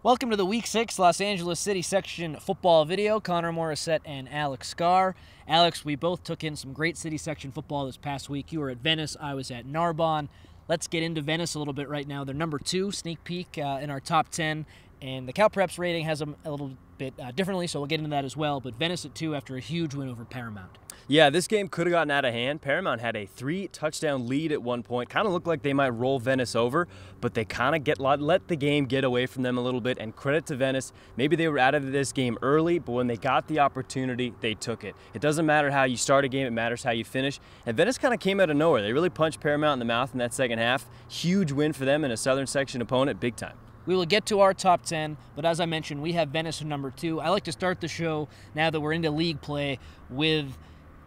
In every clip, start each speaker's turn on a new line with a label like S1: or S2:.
S1: Welcome to the Week 6 Los Angeles City Section football video. Connor Morissette and Alex Scarr. Alex, we both took in some great City Section football this past week. You were at Venice, I was at Narbonne. Let's get into Venice a little bit right now. They're number 2, sneak peek in our top 10. And the CalPreps rating has them a little bit differently, so we'll get into that as well. But Venice at 2 after a huge win over Paramount.
S2: Yeah, this game could have gotten out of hand. Paramount had a 3-touchdown lead at one point. Kind of looked like they might roll Venice over, but they kind of let the game get away from them a little bit. And credit to Venice, maybe they were out of this game early, but when they got the opportunity, they took it. It doesn't matter how you start a game, it matters how you finish. And Venice kind of came out of nowhere. They really punched Paramount in the mouth in that second half. Huge win for them and a Southern Section opponent, big time.
S1: We will get to our top 10, but as I mentioned, we have Venice at number 2. I like to start the show, now that we're into league play, with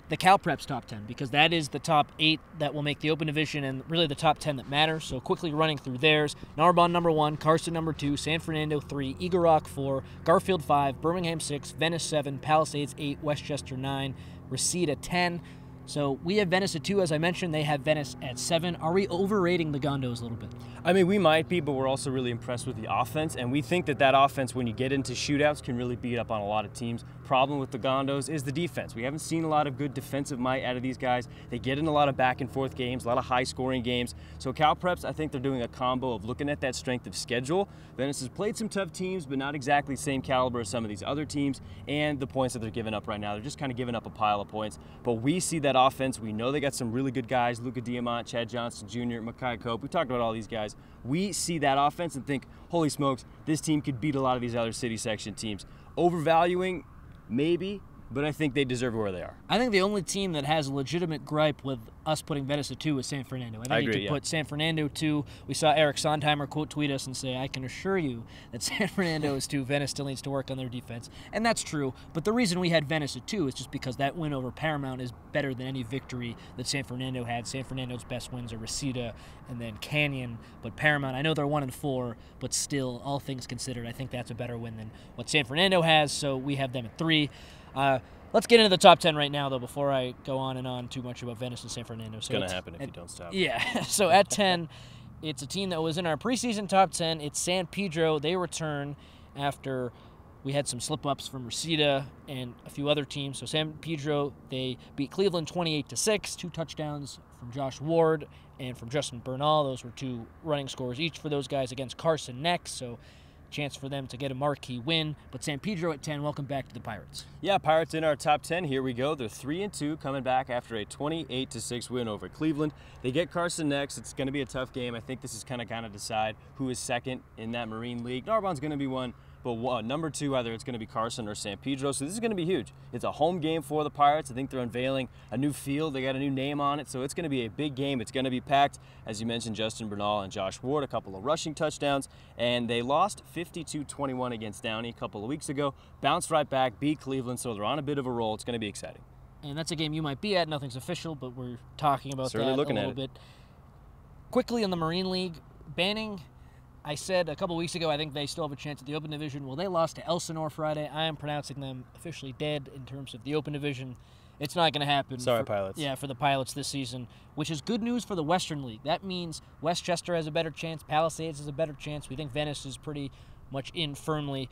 S1: the CalPreps top 10, because that is the top 8 that will make the open division and really the top 10 that matter. So quickly running through theirs: Narbonne number 1, Carson number 2, San Fernando 3, Eagle Rock 4, Garfield 5, Birmingham 6, Venice 7, Palisades 8, Westchester 9, Reseda 10. So we have Venice at 2, as I mentioned. They have Venice at 7. Are we overrating the Gondos a little bit?
S2: I mean, we might be, but we're also really impressed with the offense, and we think that offense, when you get into shootouts, can really beat up on a lot of teams. Problem with the Gondos is the defense. We haven't seen a lot of good defensive might out of these guys. They get in a lot of back-and-forth games, a lot of high-scoring games. So CalPreps, I think they're doing a combo of looking at that strength of schedule. Venice has played some tough teams, but not exactly the same caliber as some of these other teams, and the points that they're giving up right now, they're just kind of giving up a pile of points. But we see that offense. We know they got some really good guys: Luka Diamant, Chad Johnson Jr., Makai Cope. We talked about all these guys. We see that offense and think, holy smokes, this team could beat a lot of these other City Section teams. Overvaluing, maybe, but I think they deserve where they are.
S1: I think the only team that has a legitimate gripe with us putting Venice at 2 is San Fernando. I think you could put San Fernando 2. We saw Eric Sondheimer quote tweet us and say, "I can assure you that San Fernando is 2. Venice still needs to work on their defense." And that's true, but the reason we had Venice at 2 is just because that win over Paramount is better than any victory that San Fernando had. San Fernando's best wins are Reseda and then Canyon, but Paramount, I know they're 1-4, but still, all things considered, I think that's a better win than what San Fernando has, so we have them at 3. Let's get into the top 10 right now, though, before I go on and on too much about Venice and San Fernando.
S2: It's going to happen if you don't stop.
S1: Yeah, so at 10, it's a team that was in our preseason top 10. It's San Pedro. They return after we had some slip-ups from Reseda and a few other teams. So San Pedro, they beat Cleveland 28-6, 2 touchdowns from Josh Ward and from Justin Bernal. Those were 2 running scores each for those guys against Carson next, so chance for them to get a marquee win. But San Pedro at 10, welcome back to the Pirates.
S2: Yeah, Pirates in our top 10. Here we go. They're 3-2, coming back after a 28-6 win over Cleveland. They get Carson next. It's going to be a tough game. I think this is kind of decide who is second in that Marine League. Narbonne's going to be one, but number 2, either it's going to be Carson or San Pedro. So this is going to be huge. It's a home game for the Pirates. I think they're unveiling a new field. They got a new name on it, so it's going to be a big game. It's going to be packed. As you mentioned, Justin Bernal and Josh Ward, a couple of rushing touchdowns, and they lost 52-21 against Downey a couple of weeks ago. Bounced right back, beat Cleveland, so they're on a bit of a roll. It's going to be exciting.
S1: And that's a game you might be at. Nothing's official, but we're talking about
S2: Certainly
S1: that
S2: looking
S1: a little bit. Quickly in the Marine League, Banning, I said a couple weeks ago, I think they still have a chance at the Open Division. Well, they lost to Elsinore Friday. I am pronouncing them officially dead in terms of the Open Division. It's not going to happen.
S2: Sorry, Pilots.
S1: Yeah, for the Pilots this season, which is good news for the Western League. That means Westchester has a better chance. Palisades has a better chance. We think Venice is pretty much in firmly.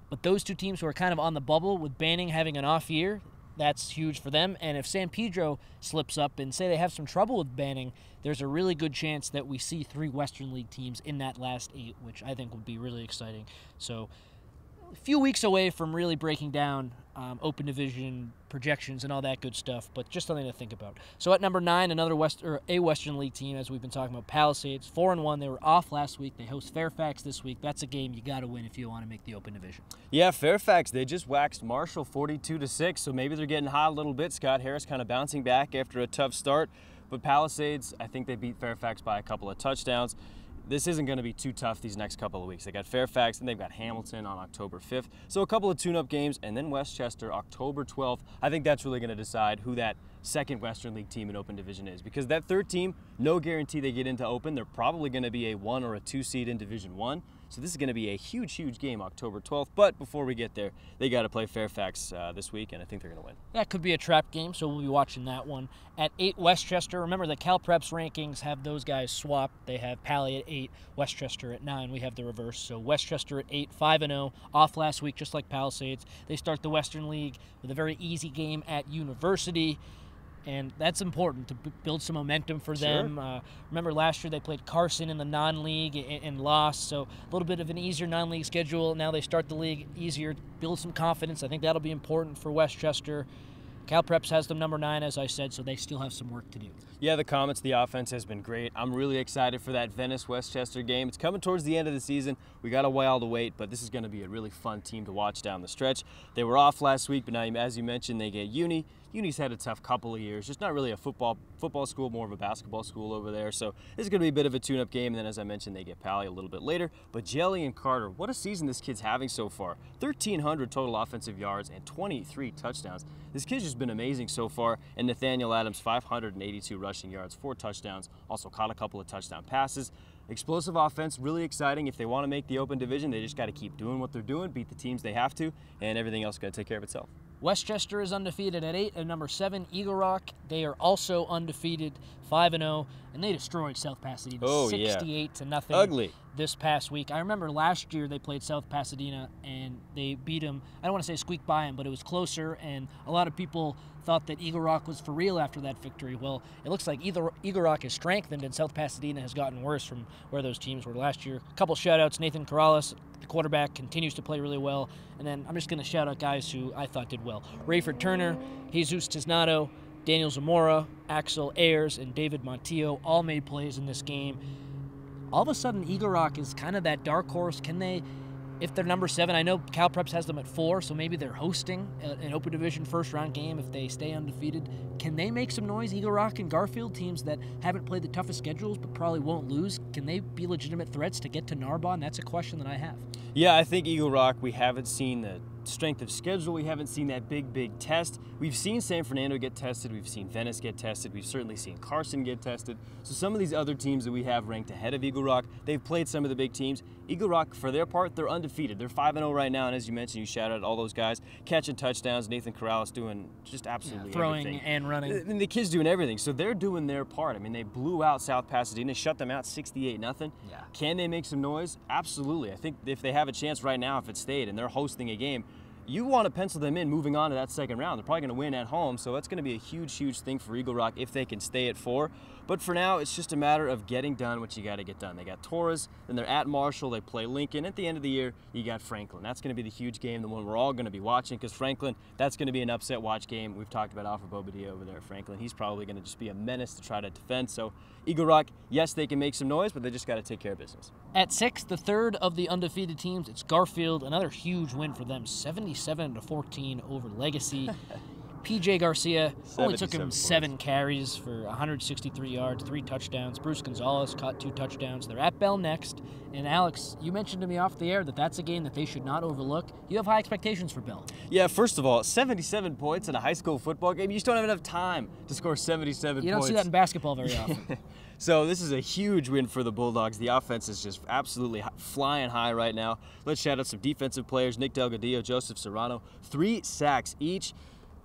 S1: But those 2 teams who are kind of on the bubble, with Banning having an off year, that's huge for them. And if San Pedro slips up and say they have some trouble with Banning, there's a really good chance that we see 3 Western League teams in that last 8, which I think would be really exciting. So a few weeks away from really breaking down Open Division projections and all that good stuff, but just something to think about. So at number 9, another Western League team, as we've been talking about, Palisades, 4-1. They were off last week. They host Fairfax this week. That's a game you got to win if you want to make the Open Division.
S2: Yeah, Fairfax, they just waxed Marshall 42-6, so maybe they're getting hot a little bit. Scott Harris kind of bouncing back after a tough start, but Palisades, I think they beat Fairfax by a couple of touchdowns. This isn't going to be too tough these next couple of weeks. They got Fairfax, and they've got Hamilton on October 5th. So a couple of tune-up games, and then Westchester, October 12th. I think that's really going to decide who that second Western League team in Open Division is, because that 3rd team, no guarantee they get into Open. They're probably going to be a 1 or a 2 seed in Division 1. So this is going to be a huge, huge game October 12th. But before we get there, they got to play Fairfax this week, and I think they're going to win.
S1: That could be a trap game, so we'll be watching that one. At 8, Westchester. Remember, the CalPreps rankings have those guys swapped. They have Pally at 8, Westchester at 9. We have the reverse. So Westchester at 8, 5-0, off last week, just like Palisades. They start the Western League with a very easy game at University. And that's important to build some momentum for them. Remember last year they played Carson in the non-league and lost, so a little bit of an easier non-league schedule. Now they start the league easier, build some confidence. I think that'll be important for Westchester. CalPreps has them number 9, as I said, so they still have some work to do.
S2: Yeah, the comments, the offense has been great. I'm really excited for that Venice-Westchester game. It's coming towards the end of the season. We got a while to wait, but this is going to be a really fun team to watch down the stretch. They were off last week, but now, as you mentioned, they get Uni. Uni's had a tough couple of years. Just not really a football school, more of a basketball school over there. So this is going to be a bit of a tune-up game. And then, as I mentioned, they get Pally a little bit later. But Jelly and Carter, what a season this kid's having so far. 1,300 total offensive yards and 23 touchdowns. This kid's just been amazing so far. And Nathaniel Adams, 582 rushing yards, 4 touchdowns. Also caught a couple of touchdown passes. Explosive offense, really exciting. If they want to make the open division, they just got to keep doing what they're doing, beat the teams they have to, and everything else is going to take care of itself.
S1: Westchester is undefeated at 8, and number 7, Eagle Rock. They are also undefeated, 5-0, and they destroyed South Pasadena 68-0.
S2: Ugly.
S1: This past week. I remember last year they played South Pasadena and they beat them. I don't want to say squeak by them, but it was closer, and a lot of people thought that Eagle Rock was for real after that victory. Well, it looks like Eagle Rock has strengthened and South Pasadena has gotten worse from where those teams were last year. A couple shout-outs. Nathan Corrales, the quarterback, continues to play really well. And then I'm just going to shout out guys who I thought did well. Rayford Turner, Jesus Tisnado, Daniel Zamora, Axel Ayers, and David Montillo all made plays in this game. All of a sudden, Eagle Rock is kind of that dark horse. Can they, if they're number 7, I know CalPreps has them at 4, so maybe they're hosting an Open Division first-round game if they stay undefeated. Can they make some noise, Eagle Rock and Garfield, teams that haven't played the toughest schedules but probably won't lose? Can they be legitimate threats to get to Narbonne? That's a question that I have.
S2: Yeah, I think Eagle Rock, we haven't seen the strength of schedule. We haven't seen that big test. We've seen San Fernando get tested. We've seen Venice get tested. We've certainly seen Carson get tested. So some of these other teams that we have ranked ahead of Eagle Rock, they've played some of the big teams. Eagle Rock, for their part, they're undefeated. They're 5-0 right now, and as you mentioned, you shouted out all those guys catching touchdowns. Nathan Corrales doing just absolutely
S1: throwing
S2: everything.
S1: And running.
S2: And the kids doing everything. So they're doing their part. I mean, they blew out South Pasadena, shut them out 68-0.
S1: Yeah.
S2: Can they make some noise? Absolutely. I think if they have a chance right now, if it stayed and they're hosting a game, you want to pencil them in moving on to that second round. They're probably going to win at home, so it's going to be a huge thing for Eagle Rock if they can stay at 4. But for now, it's just a matter of getting done what you got to get done. They got Torres, then they're at Marshall, they play Lincoln. At the end of the year, you got Franklin. That's going to be the huge game, the one we're all going to be watching, because Franklin, that's going to be an upset watch game. We've talked about Alfred Bobadilla over there at Franklin. He's probably going to just be a menace to try to defend. So Eagle Rock, yes, they can make some noise, but they just got to take care of business.
S1: At 6, the third of the undefeated teams, it's Garfield. Another huge win for them, 77-14 over Legacy. PJ Garcia only took him 7 carries for 163 yards, 3 touchdowns. Bruce Gonzalez caught 2 touchdowns. They're at Bell next. And Alex, you mentioned to me off the air that that's a game that they should not overlook. You have high expectations for Bell.
S2: Yeah, first of all, 77 points in a high school football game. You just don't have enough time to score 77 points.
S1: You don't see that in basketball very often.
S2: So this is a huge win for the Bulldogs. The offense is just absolutely flying high right now. Let's shout out some defensive players. Nick Delgadillo, Joseph Serrano, 3 sacks each.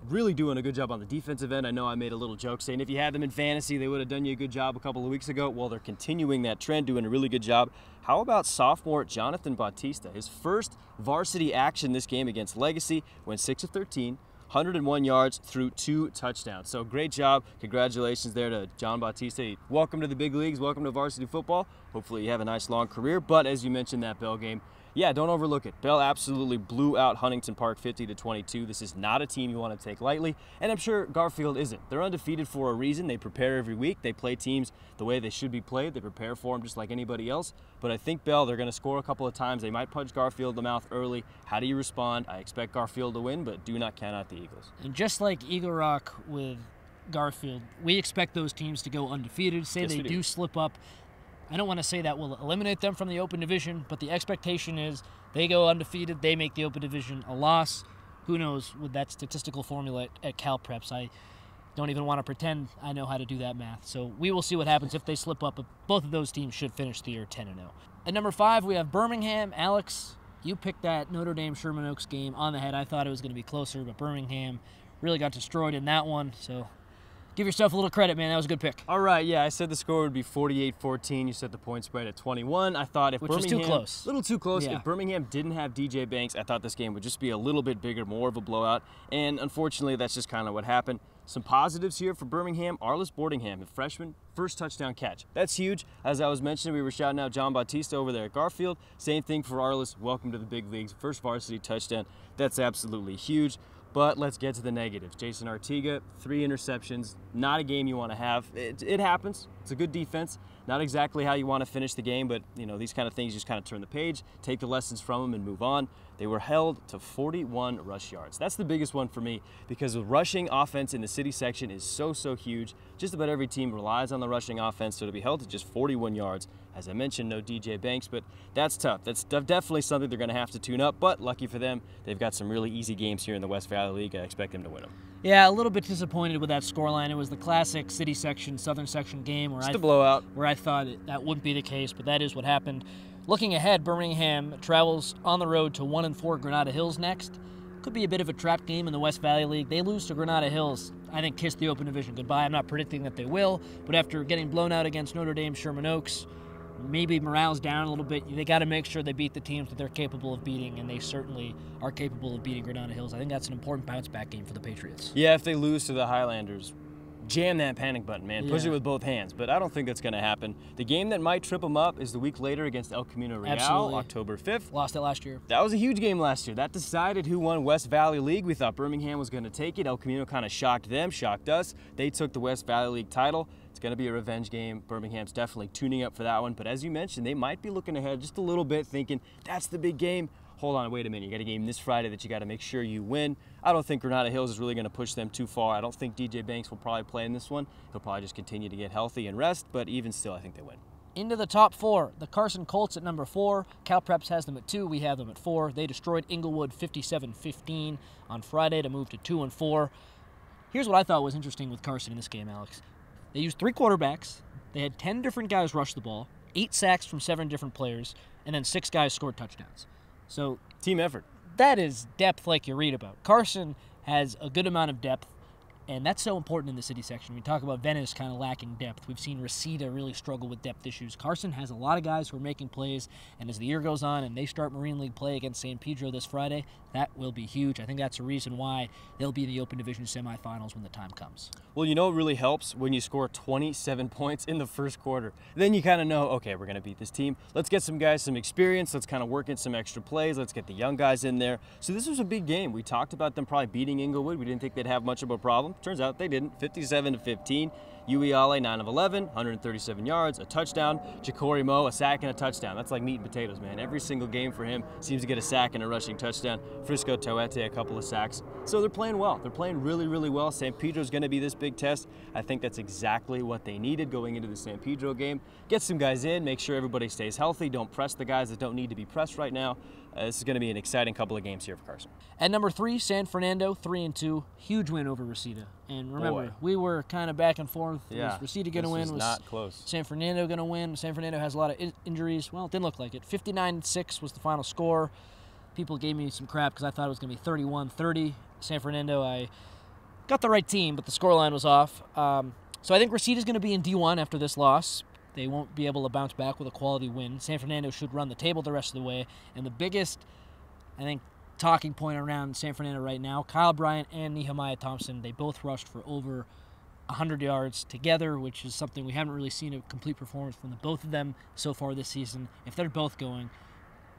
S2: Really doing a good job on the defensive end. I know I made a little joke saying if you had them in fantasy, they would have done you a good job a couple of weeks ago. Well, they're continuing that trend, doing a really good job. How about sophomore Jonathan Bautista? His first varsity action this game against Legacy, went 6 of 13. 101 yards through 2 touchdowns. So great job. Congratulations there to John Bautista. Welcome to the big leagues. Welcome to varsity football. Hopefully you have a nice long career. But as you mentioned, that Bell game, yeah, don't overlook it. Bell absolutely blew out Huntington Park 50-22. This is not a team you want to take lightly, and I'm sure Garfield isn't. They're undefeated for a reason. They prepare every week. They play teams the way they should be played. They prepare for them just like anybody else. But I think Bell, they're going to score a couple of times. They might punch Garfield in the mouth early. How do you respond? I expect Garfield to win, but do not count out the Eagles.
S1: And just like Eagle Rock with Garfield, we expect those teams to go undefeated. Say they do slip up. I don't want to say that will eliminate them from the Open Division, but the expectation is they go undefeated, they make the Open Division a loss. Who knows with that statistical formula at CalPreps. Don't even want to pretend I know how to do that math. So we will see what happens if they slip up. But both of those teams should finish the year 10-0. At number 5, we have Birmingham. Alex, you picked that Notre Dame-Sherman Oaks game on the head. I thought it was going to be closer, but Birmingham really got destroyed in that one. So give yourself a little credit, man. That was a good pick.
S2: All right, yeah, I said the score would be 48-14. You set the point spread at 21. I thought if
S1: Which
S2: Birmingham...
S1: was too close.
S2: A little too close.
S1: Yeah.
S2: If Birmingham didn't have DJ Banks, I thought this game would just be a little bit bigger, more of a blowout. And unfortunately, that's just kind of what happened. Some positives here for Birmingham. Arliss Boardingham, a freshman, first touchdown catch. That's huge. As I was mentioning, we were shouting out John Bautista over there at Garfield. Same thing for Arliss. Welcome to the big leagues. First varsity touchdown. That's absolutely huge. But let's get to the negatives. Jason Artiga, 3 interceptions. Not a game you want to have. It happens. It's a good defense. Not exactly how you want to finish the game, but you know, these kind of things, just kind of turn the page, take the lessons from them, and move on. They were held to 41 rush yards. That's the biggest one for me, because the rushing offense in the city section is so huge. Just about every team relies on the rushing offense, so to be held to just 41 yards, as I mentioned, no DJ Banks, but that's tough. That's definitely something they're going to have to tune up, but lucky for them, they've got some really easy games here in the West Valley League. I expect them to win them.
S1: Yeah, a little bit disappointed with that scoreline. It was the classic city section, southern section game where
S2: Just a blowout.
S1: Where I thought that wouldn't be the case, but that is what happened. Looking ahead, Birmingham travels on the road to 1-4 Granada Hills next. Could be a bit of a trap game in the West Valley League. They lose to Granada Hills, I think kiss the Open Division goodbye. I'm not predicting that they will, but after getting blown out against Notre Dame Sherman Oaks, maybe morale's down a little bit. They got to make sure they beat the teams that they're capable of beating, and they certainly are capable of beating Granada Hills. I think that's an important bounce-back game for the Patriots.
S2: Yeah, if they lose to the Highlanders, jam that panic button, man. Push
S1: Yeah.
S2: it with both hands, but I don't think that's going to happen. The game that might trip them up is the week later against El Camino Real,
S1: Absolutely.
S2: October 5th.
S1: Lost it last year.
S2: That was a huge game last year. That decided who won West Valley League. We thought Birmingham was going to take it. El Camino kind of shocked them, shocked us. They took the West Valley League title. It's going to be a revenge game. Birmingham's definitely tuning up for that one. But as you mentioned, they might be looking ahead just a little bit, thinking, that's the big game. Hold on, wait a minute. You got a game this Friday that you got to make sure you win. I don't think Granada Hills is really going to push them too far. I don't think DJ Banks will probably play in this one. He'll probably just continue to get healthy and rest. But even still, I think they win.
S1: Into the top 4, the Carson Colts at number 4. Cal Preps has them at 2. We have them at 4. They destroyed Inglewood 57-15 on Friday to move to 2-4. Here's what I thought was interesting with Carson in this game, Alex. They used 3 quarterbacks. They had 10 different guys rush the ball, 8 sacks from 7 different players, and then 6 guys scored touchdowns. So
S2: Team effort.
S1: that is depth like you read about. Carson has a good amount of depth, and that's so important in the city section. We talk about Venice kind of lacking depth. We've seen Reseda really struggle with depth issues. Carson has a lot of guys who are making plays, and as the year goes on and they start Marine League play against San Pedro this Friday, that will be huge. I think that's the reason why they'll be in the Open Division semifinals when the time comes.
S2: Well, you know what really helps? When you score 27 points in the first quarter. Then you kind of know, okay, we're going to beat this team. Let's get some guys some experience. Let's kind of work in some extra plays. Let's get the young guys in there. So this was a big game. We talked about them probably beating Inglewood. We didn't think they'd have much of a problem. Turns out they didn't. 57-15. Ueale 9 of 11, 137 yards, a touchdown. Ja'Cory Moe, a sack and a touchdown. That's like meat and potatoes, man. Every single game for him seems to get a sack and a rushing touchdown. Frisco Toete, a couple of sacks. So they're playing well. They're playing really well. San Pedro's going to be this big test. I think that's exactly what they needed going into the San Pedro game. Get some guys in, make sure everybody stays healthy. Don't press the guys that don't need to be pressed right now. This is going to be an exciting couple of games here for Carson.
S1: At number 3, San Fernando, 3-2. Huge win over Reseda. And remember,
S2: Boy.
S1: we were kind of back and forth.
S2: Yeah,
S1: Was Reseda going to win?
S2: was not close.
S1: San Fernando going to win? San Fernando has a lot of injuries. Well, it didn't look like it. 59-6 was the final score. People gave me some crap because I thought it was going to be 31-30. San Fernando, I got the right team, but the scoreline was off. So I think Reseda's going to be in D1 after this loss. They won't be able to bounce back with a quality win. San Fernando should run the table the rest of the way. And the biggest, I think, talking point around San Fernando right now, Kyle Bryant and Nehemiah Thompson, they both rushed for over 100 yards together, which is something we haven't really seen a complete performance from the both of them so far this season. If they're both going,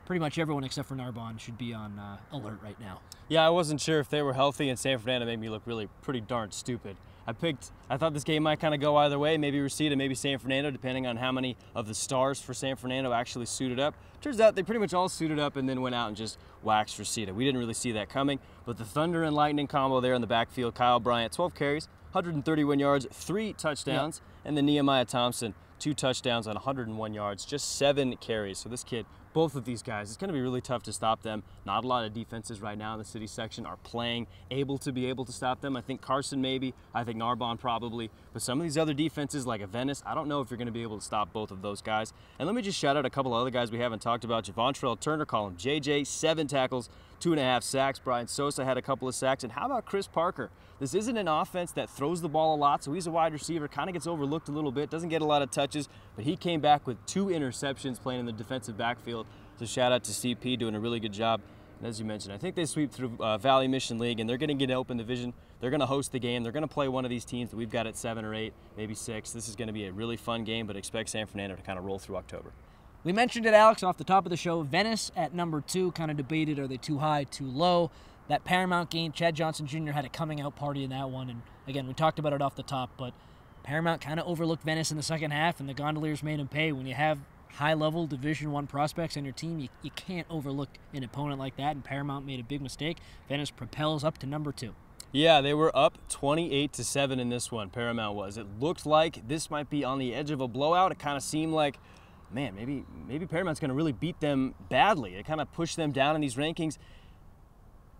S1: pretty much everyone except for Narbonne should be on alert right now.
S2: Yeah, I wasn't sure if they were healthy, and San Fernando made me look pretty darn stupid. I thought this game might kind of go either way, maybe Reseda, maybe San Fernando, depending on how many of the stars for San Fernando actually suited up. Turns out they pretty much all suited up and then went out and just waxed Reseda. We didn't really see that coming, but the Thunder and Lightning combo there in the backfield, Kyle Bryant, 12 carries, 131 yards, 3 touchdowns, and then Nehemiah Thompson, 2 touchdowns on 101 yards, just 7 carries. So this kid both of these guys, it's going to be really tough to stop them. Not a lot of defenses right now in the city section are playing able to stop them. I think Carson maybe, I think Narbonne probably, but some of these other defenses like a Venice, I don't know if you're going to be able to stop both of those guys. And let me just shout out a couple of other guys we haven't talked about. Javontrell Turner, call him JJ, 7 tackles, 2.5 sacks. Brian Sosa had a couple of sacks. And how about Chris Parker? This isn't an offense that throws the ball a lot, so he's a wide receiver, kind of gets overlooked a little bit, doesn't get a lot of touches, but he came back with 2 interceptions playing in the defensive backfield. So shout out to CP doing a really good job. And as you mentioned, I think they sweep through Valley Mission League, and they're going to get an open division. They're going to host the game. They're going to play one of these teams that we've got at 7 or 8, maybe 6. This is going to be a really fun game, but expect San Fernando to kind of roll through October.
S1: We mentioned it, Alex, off the top of the show. Venice at number 2, kind of debated, are they too high, too low? That Paramount game, Chad Johnson Jr. had a coming-out party in that one. And, again, we talked about it off the top, but Paramount kind of overlooked Venice in the second half, and the Gondoliers made them pay. When you have high-level Division I prospects on your team, you can't overlook an opponent like that, and Paramount made a big mistake. Venice propels up to number 2.
S2: Yeah, they were up 28-7 in this one, Paramount was. It looked like this might be on the edge of a blowout. It kind of seemed like, man, maybe Paramount's going to really beat them badly. It kind of pushed them down in these rankings.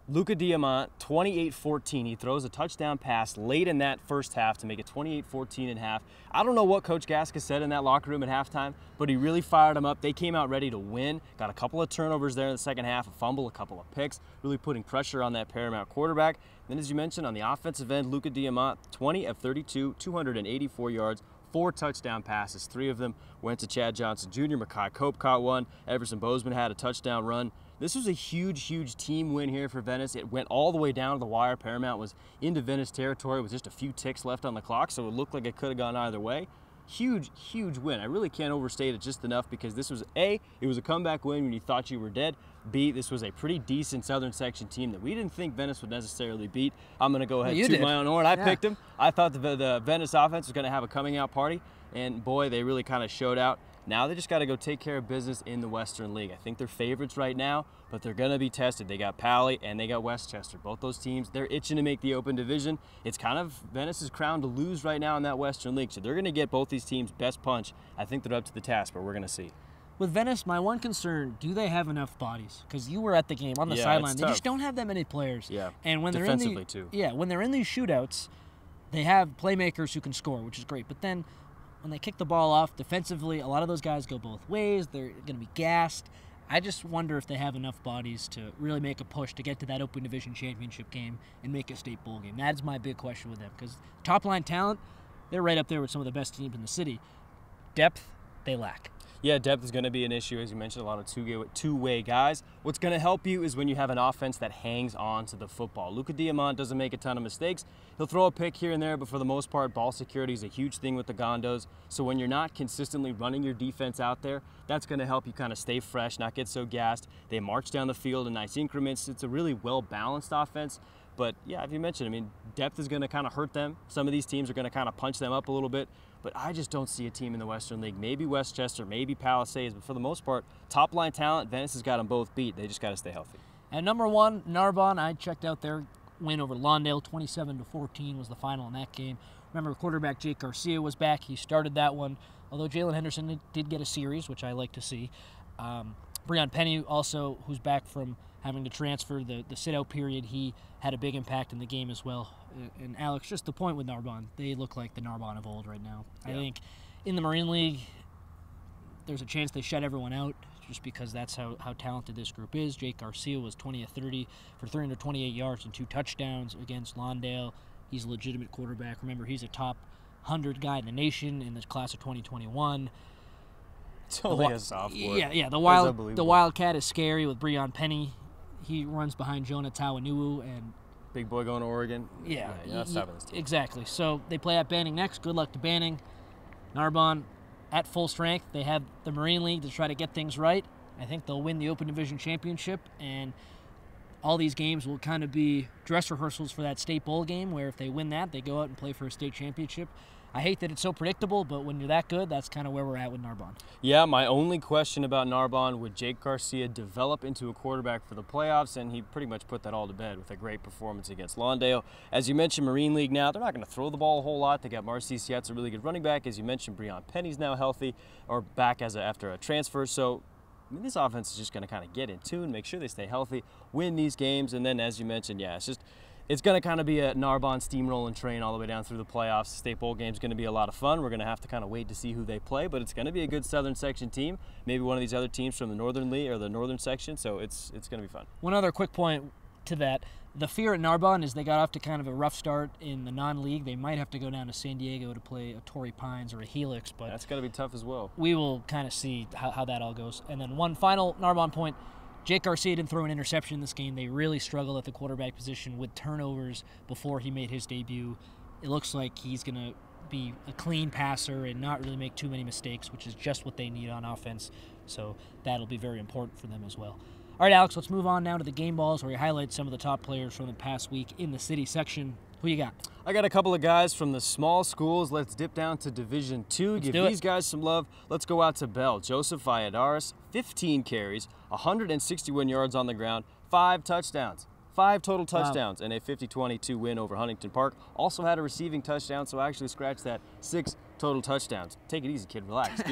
S2: Luca Diamant, 28-14. He throws a touchdown pass late in that first half to make it 28-14 in half. I don't know what Coach Gasca said in that locker room at halftime, but he really fired them up. They came out ready to win. Got a couple of turnovers there in the second half, a fumble, a couple of picks, really putting pressure on that Paramount quarterback. Then, as you mentioned, on the offensive end, Luca Diamant, 20 of 32, 284 yards, 4 touchdown passes. 3 of them went to Chad Johnson Jr. Makai Cope caught one. Everson Bozeman had a touchdown run. This was a huge team win here for Venice. It went all the way down to the wire. Paramount was into Venice territory with just a few ticks left on the clock, so it looked like it could have gone either way. Huge win. I really can't overstate it just enough because this was A, it was a comeback win when you thought you were dead. B, this was a pretty decent Southern Section team that we didn't think Venice would necessarily beat. I'm going to go ahead and toot my own horn. I picked them. I thought the Venice offense was going to have a coming out party, and boy, they really kind of showed out. Now they just got to go take care of business in the Western League. I think they're favorites right now, but they're going to be tested. They got Pally and they got Westchester. Both those teams, they're itching to make the open division. It's kind of Venice's crown to lose right now in that Western League, so they're going to get both these teams best punch. I think they're up to the task, but we're going to see.
S1: With Venice, my one concern, do they have enough bodies? Because you were at the game on the sideline. They just don't have that many players.
S2: Yeah,
S1: and when
S2: defensively too.
S1: Yeah, when they're in these shootouts, they have playmakers who can score, which is great. But then when they kick the ball off defensively, a lot of those guys go both ways. They're going to be gassed. I just wonder if they have enough bodies to really make a push to get to that Open Division Championship game and make a state bowl game. That's my big question with them because top-line talent, they're right up there with some of the best teams in the city. Depth, they lack.
S2: Yeah, depth is going to be an issue, as you mentioned, a lot of two-way guys. What's going to help you is when you have an offense that hangs on to the football. Luca Diamant doesn't make a ton of mistakes. He'll throw a pick here and there, but for the most part, ball security is a huge thing with the Gondos. So when you're not consistently running your defense out there, that's going to help you kind of stay fresh, not get so gassed. They march down the field in nice increments. It's a really well-balanced offense. But, yeah, as you mentioned, I mean, depth is going to kind of hurt them. Some of these teams are going to kind of punch them up a little bit. But I just don't see a team in the Western League. Maybe Westchester, maybe Palisades. But for the most part, top-line talent, Venice has got them both beat. They just got to stay healthy.
S1: At number 1, Narbonne, I checked out their win over Lawndale. 27-14 was the final in that game. Remember, quarterback Jake Garcia was back. He started that one. Although Jalen Henderson did get a series, which I like to see. Breon Penny also, who's back from having to transfer the sit-out period, he had a big impact in the game as well. And Alex, just the point with Narbonne, they look like the Narbonne of old right now. Yeah. I think in the Marine League, there's a chance they shut everyone out just because that's how talented this group is. Jake Garcia was 20 of 30 for 328 yards and 2 touchdowns against Lawndale. He's a legitimate quarterback. Remember, he's a top 100 guy in the nation in the class of 2021.
S2: It's only a sophomore.
S1: Yeah. The Wildcat is scary with Breon Penny. He runs behind Jonah Tawanuu and
S2: big boy going to Oregon.
S1: Yeah,
S2: you're not stopping this team.
S1: Exactly. So they play at Banning next. Good luck to Banning. Narbonne at full strength. They have the Marine League to try to get things right. I think they'll win the Open Division Championship, and all these games will kind of be dress rehearsals for that state bowl game where if they win that, they go out and play for a state championship. I hate that it's so predictable, but when you're that good, that's kind of where we're at with Narbonne.
S2: Yeah, my only question about Narbonne, would Jake Garcia develop into a quarterback for the playoffs? And he pretty much put that all to bed with a great performance against Lawndale. As you mentioned, Marine League now, they're not going to throw the ball a whole lot. They got Marcy Sietz, a really good running back. As you mentioned, Breon Penny's now healthy or back after a transfer. So I mean, this offense is just going to kind of get in tune, make sure they stay healthy, win these games, and then, as you mentioned, yeah, it's going to kind of be a Narbonne steamrolling train all the way down through the playoffs. The State Bowl game is going to be a lot of fun. We're going to have to kind of wait to see who they play, but it's going to be a good Southern Section team. Maybe one of these other teams from the Northern League or the Northern Section, so it's going to be fun.
S1: One other quick point to that. The fear at Narbonne is they got off to kind of a rough start in the non-league. They might have to go down to San Diego to play a Torrey Pines or a Helix, but
S2: that's got to be tough as well.
S1: We will kind of see how that all goes. And then one final Narbonne point. Jake Garcia didn't throw an interception in this game. They really struggled at the quarterback position with turnovers before he made his debut. It looks like he's going to be a clean passer and not really make too many mistakes, which is just what they need on offense. So that'll be very important for them as well. All right, Alex, let's move on now to the game balls where we highlight some of the top players from the past week in the city section. Who you got?
S2: I got a couple of guys from the small schools. Let's dip down to Division II. Give these guys some love. Let's go out to Bell. Joseph Valladares, 15 carries, 161 yards on the ground, 5 touchdowns. 5 total touchdowns and a 50-22 win over Huntington Park. Also had a receiving touchdown, so I actually scratched that. 6 total touchdowns. Take it easy, kid. Relax.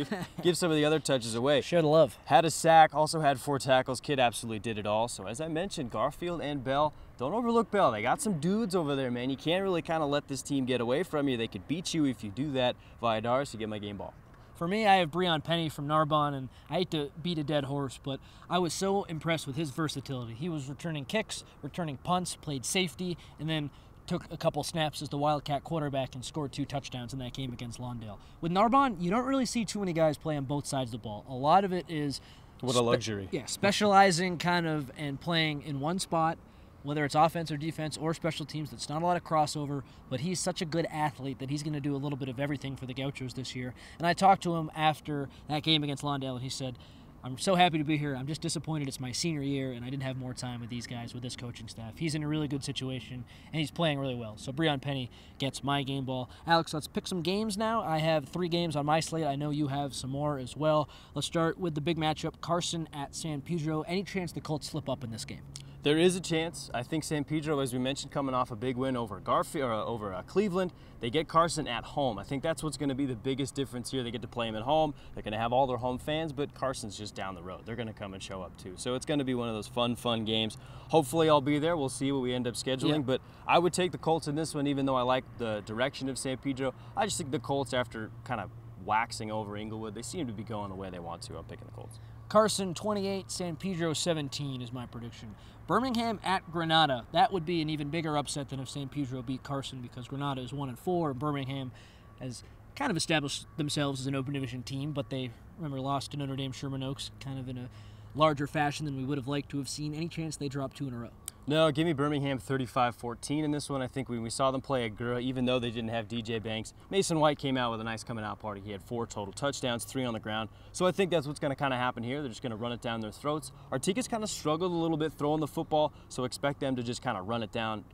S2: Give some of the other touches away.
S1: Share the love.
S2: Had a sack, also had 4 tackles. Kid absolutely did it all. So as I mentioned, Garfield and Bell, don't overlook Bell. They got some dudes over there, man. You can't really kind of let this team get away from you. They could beat you if you do that. Valladares, you get my game ball.
S1: For me, I have Breon Penny from Narbonne, and I hate to beat a dead horse, but I was so impressed with his versatility. He was returning kicks, returning punts, played safety, and then took a couple snaps as the Wildcat quarterback and scored 2 touchdowns in that game against Lawndale. With Narbonne, you don't really see too many guys play on both sides of the ball. A lot of it is
S2: what a luxury.
S1: Yeah, specializing kind of and playing in one spot, whether it's offense or defense or special teams. That's not a lot of crossover, but he's such a good athlete that he's going to do a little bit of everything for the Gauchos this year. And I talked to him after that game against Lawndale, and he said, I'm so happy to be here. I'm just disappointed it's my senior year, and I didn't have more time with these guys, with this coaching staff. He's in a really good situation, and he's playing really well. So Breon Penny gets my game ball. Alex, let's pick some games now. I have 3 games on my slate. I know you have some more as well. Let's start with the big matchup, Carson at San Pedro. Any chance the Colts slip up in this game?
S2: There is a chance. I think San Pedro, as we mentioned, coming off a big win over Garfield, over Cleveland, they get Carson at home. I think that's what's going to be the biggest difference here. They get to play him at home. They're going to have all their home fans, but Carson's just down the road. They're going to come and show up too. So it's going to be one of those fun games. Hopefully I'll be there. We'll see what we end up scheduling. Yeah. But I would take the Colts in this one, even though I like the direction of San Pedro. I just think the Colts, after kind of waxing over Inglewood, they seem to be going the way they want to. I'm picking the Colts.
S1: Carson 28, San Pedro 17 is my prediction. Birmingham at Granada. That would be an even bigger upset than if San Pedro beat Carson, because Granada is 1-4 and Birmingham has kind of established themselves as an open division team, but they, remember, lost to Notre Dame Sherman Oaks kind of in a larger fashion than we would have liked to have seen. Any chance they drop 2 in a row?
S2: No, give me Birmingham 35-14 in this one. I think when we saw them play at Gura, even though they didn't have DJ Banks, Mason White came out with a nice coming out party. He had 4 total touchdowns, 3 on the ground. So I think that's what's going to kind of happen here. They're just going to run it down their throats. Artigas kind of struggled a little bit throwing the football, so expect them to just kind of run it down.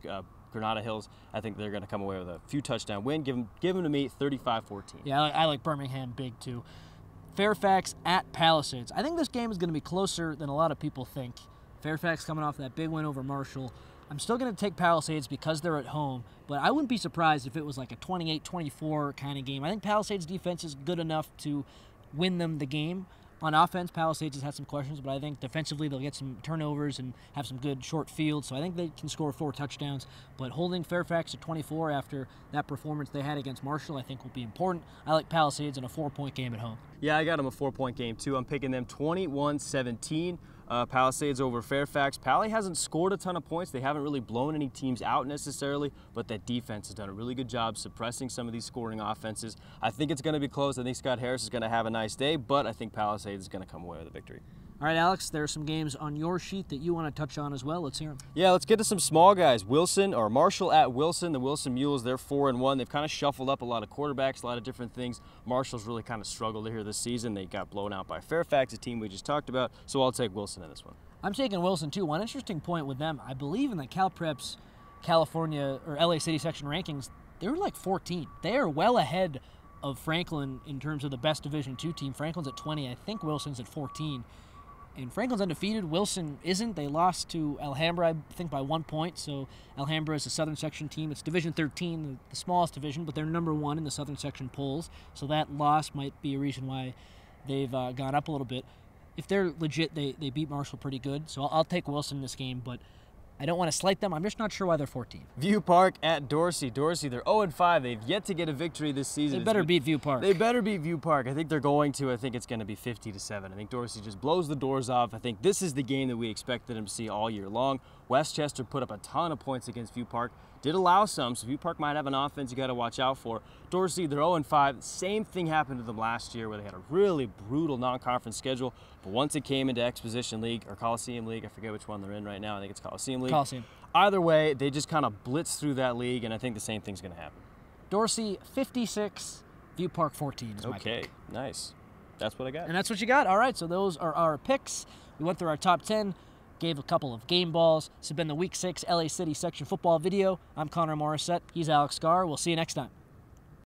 S2: Granada Hills, I think they're going to come away with a few touchdown win. Give them to me 35-14.
S1: Yeah, I like Birmingham big too. Fairfax at Palisades. I think this game is going to be closer than a lot of people think. Fairfax coming off that big win over Marshall. I'm still going to take Palisades because they're at home, but I wouldn't be surprised if it was like a 28-24 kind of game. I think Palisades' defense is good enough to win them the game. On offense, Palisades has had some questions, but I think defensively they'll get some turnovers and have some good short fields, so I think they can score 4 touchdowns. But holding Fairfax to 24 after that performance they had against Marshall, I think will be important. I like Palisades in a 4-point game at home.
S2: Yeah, I got them a 4-point game too. I'm picking them 21-17. Palisades over Fairfax. Pally hasn't scored a ton of points. They haven't really blown any teams out necessarily, but that defense has done a really good job suppressing some of these scoring offenses. I think it's going to be close. I think Scott Harris is going to have a nice day, but I think Palisades is going to come away with a victory.
S1: All right, Alex, there are some games on your sheet that you want to touch on as well. Let's hear them.
S2: Yeah, let's get to some small guys. Marshall at Wilson. The Wilson Mules, they're 4-1. They've kind of shuffled up a lot of quarterbacks, a lot of different things. Marshall's really kind of struggled here this season. They got blown out by Fairfax, a team we just talked about, so I'll take Wilson in this one.
S1: I'm taking Wilson, too. One interesting point with them, I believe in the CalPreps California or LA City section rankings, they were like 14. They are well ahead of Franklin in terms of the best Division II team. Franklin's at 20. I think Wilson's at 14. And Franklin's undefeated. Wilson isn't. They lost to Alhambra, I think, by 1 point. So Alhambra is a Southern Section team. It's Division 13, the smallest division, but they're number 1 in the Southern Section polls. So that loss might be a reason why they've gone up a little bit. if they're legit, they beat Marshall pretty good. So I'll take Wilson in this game, but I don't want to slight them. I'm just not sure why they're 14.
S2: View Park at Dorsey. Dorsey, they're 0-5. They've yet to get a victory this season.
S1: They better beat View Park.
S2: They better beat View Park. I think they're going to. I think it's going to be 50-7. I think Dorsey just blows the doors off. I think this is the game that we expected them to see all year long. Westchester put up a ton of points against View Park. Did allow some, so View Park might have an offense you got to watch out for. Dorsey, they're 0-5. Same thing happened to them last year where they had a really brutal non-conference schedule. But once it came into Exposition League or Coliseum League, I forget which one they're in right now. I think it's Coliseum League.
S1: Coliseum.
S2: Either way, they just kind of blitz through that league, and I think the same thing's going to happen.
S1: Dorsey 56, View Park 14 is my pick.
S2: Okay, nice. That's what I got.
S1: And that's what you got. All right, so those are our picks. We went through our top 10, gave a couple of game balls. This has been the Week 6 LA City Section Football video. I'm Connor Morissette. He's Alex Garr. We'll see you next time.